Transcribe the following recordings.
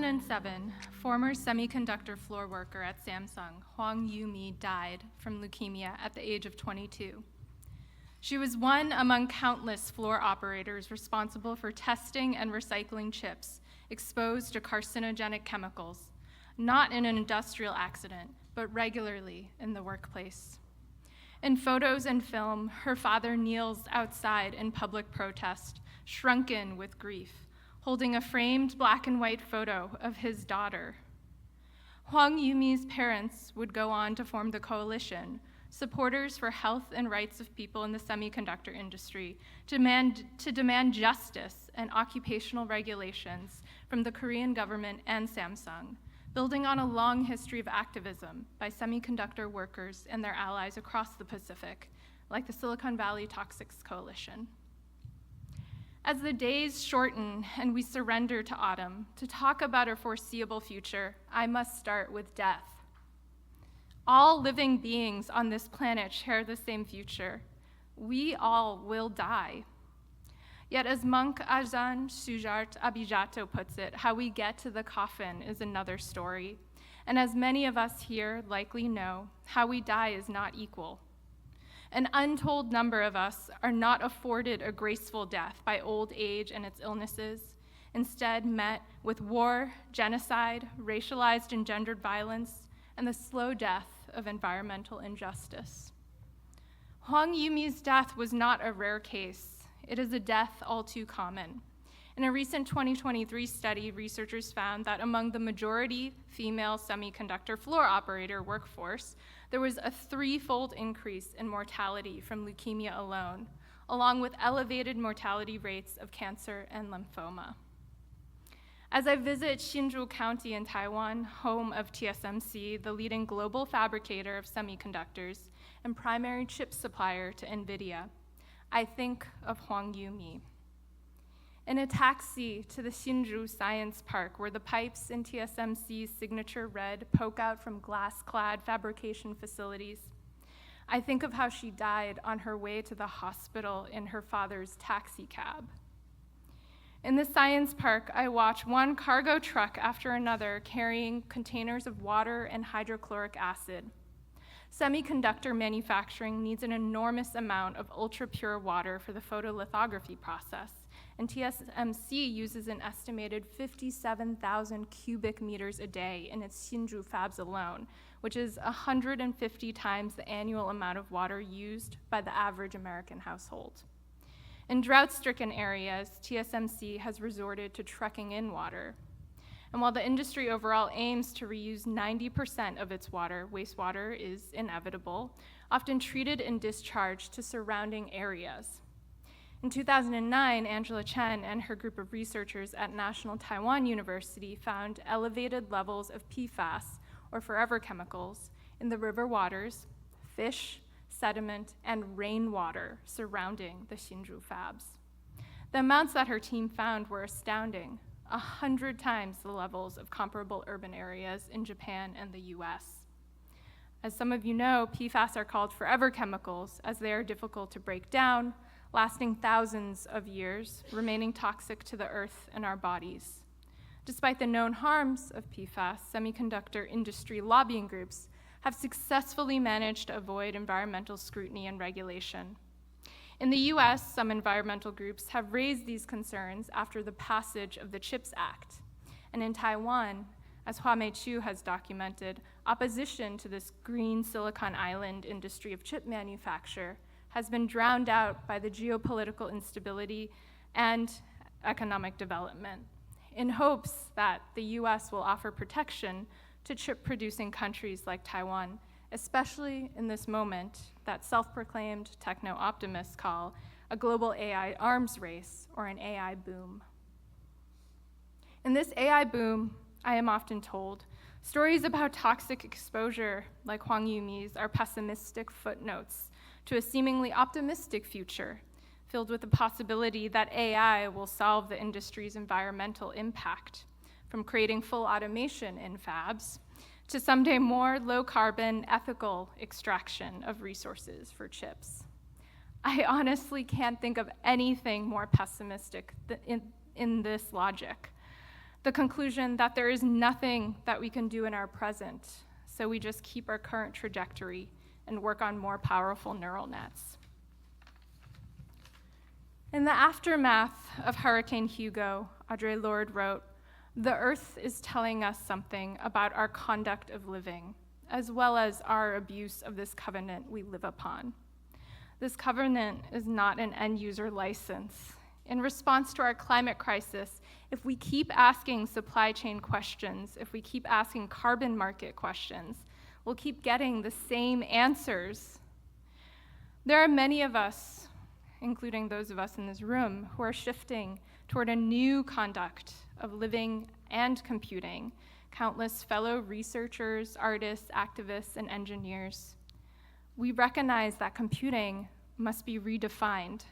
2007, former semiconductor floor worker at Samsung, Wang died from leukemia at the age of 22. She was one among countless floor operators responsible for testing and recycling chips exposed to carcinogenic chemicals, not in an industrial accident, but regularly in the workplace. In photos and film, her father kneels outside in public protest, shrunken with grief, holding a framed black and white photo of his daughter. Wang Yumi's parents would go on to form the coalition, Supporters for Health and Rights of People in the Semiconductor Industry, to demand justice and occupational regulations from the Korean government and Samsung, building on a long history of activism by semiconductor workers and their allies across the Pacific, like the Silicon Valley Toxics Coalition. As the days shorten and we surrender to autumn, to talk about a foreseeable future, I must start with death. All living beings on this planet share the same future. We all will die. Yet as monk Ajahn Sujart Abhijato puts it, how we get to the coffin is another story. And as many of us here likely know, how we die is not equal. An untold number of us are not afforded a graceful death by old age and its illnesses, instead met with war, genocide, racialized and gendered violence, and the slow death of environmental injustice. Wang Yumi's death was not a rare case. It is a death all too common. In a recent 2023 study, researchers found that among the majority female semiconductor floor operator workforce, there was a threefold increase in mortality from leukemia alone, along with elevated mortality rates of cancer and lymphoma. As I visit Hsinchu County in Taiwan, home of TSMC, the leading global fabricator of semiconductors and primary chip supplier to NVIDIA, I think of Wang Yumi. In a taxi to the Hsinchu Science Park, where the pipes in TSMC's signature red poke out from glass-clad fabrication facilities, I think of how she died on her way to the hospital in her father's taxi cab. In the science park, I watch one cargo truck after another carrying containers of water and hydrochloric acid. Semiconductor manufacturing needs an enormous amount of ultra-pure water for the photolithography process, and TSMC uses an estimated 57,000 cubic meters a day in its Hsinchu fabs alone, which is 150 times the annual amount of water used by the average American household. In drought-stricken areas, TSMC has resorted to trucking in water. And while the industry overall aims to reuse 90% of its water, wastewater is inevitable, often treated and discharged to surrounding areas. In 2009, Angela Chen and her group of researchers at National Taiwan University found elevated levels of PFAS, or forever chemicals, in the river waters, fish, sediment, and rainwater surrounding the Hsinchu fabs. The amounts that her team found were astounding, 100 times the levels of comparable urban areas in Japan and the US. As some of you know, PFAS are called forever chemicals as they are difficult to break down, lasting thousands of years, remaining toxic to the earth and our bodies. Despite the known harms of PFAS, semiconductor industry lobbying groups have successfully managed to avoid environmental scrutiny and regulation. In the US, some environmental groups have raised these concerns after the passage of the CHIPS Act. And in Taiwan, as Hua Mei-Chu has documented, opposition to this green Silicon Island industry of chip manufacture has been drowned out by the geopolitical instability and economic development, in hopes that the US will offer protection to chip-producing countries like Taiwan, especially in this moment that self-proclaimed techno-optimists call a global AI arms race or an AI boom. In this AI boom, I am often told, stories about toxic exposure like Wang Yumi's are pessimistic footnotes to a seemingly optimistic future filled with the possibility that AI will solve the industry's environmental impact, from creating full automation in fabs to someday more low-carbon, ethical extraction of resources for chips. I honestly can't think of anything more pessimistic in this logic. the conclusion that there is nothing that we can do in our present, so we just keep our current trajectory and work on more powerful neural nets. In the aftermath of Hurricane Hugo, Audre Lorde wrote, "The earth is telling us something about our conduct of living, as well as our abuse of this covenant we live upon. This covenant is not an end-user license. In response to our climate crisis, if we keep asking supply chain questions, if we keep asking carbon market questions, we'll keep getting the same answers. There are many of us, including those of us in this room, who are shifting toward a new conduct of living and computing, countless fellow researchers, artists, activists, and engineers. We recognize that computing must be redefined.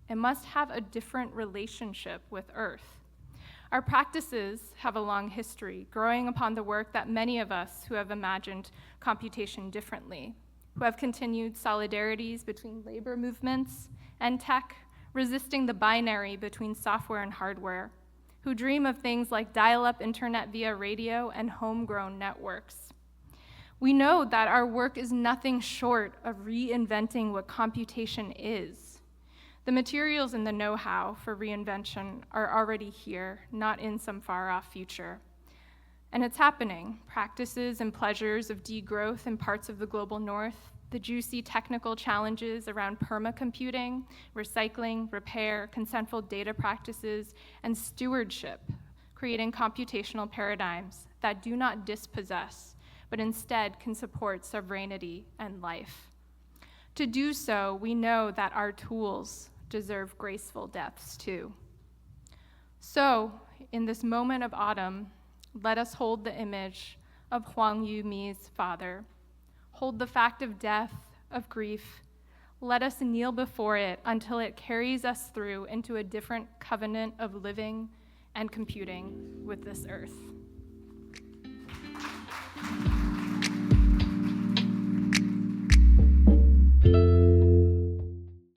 It must have a different relationship with Earth. Our practices have a long history, growing upon the work that many of us who have imagined computation differently, who have continued solidarities between labor movements and tech, resisting the binary between software and hardware, who dream of things like dial-up internet via radio and homegrown networks. We know that our work is nothing short of reinventing what computation is. The materials and the know-how for reinvention are already here, not in some far-off future. And it's happening. Practices and pleasures of degrowth in parts of the global north, the juicy technical challenges around permacomputing, recycling, repair, consentful data practices, and stewardship, creating computational paradigms that do not dispossess, but instead can support sovereignty and life. To do so, we know that our tools deserve graceful deaths too. So, in this moment of autumn, let us hold the image of Huang Yumi's father. Hold the fact of death, of grief. Let us kneel before it until it carries us through into a different covenant of living and computing with this earth.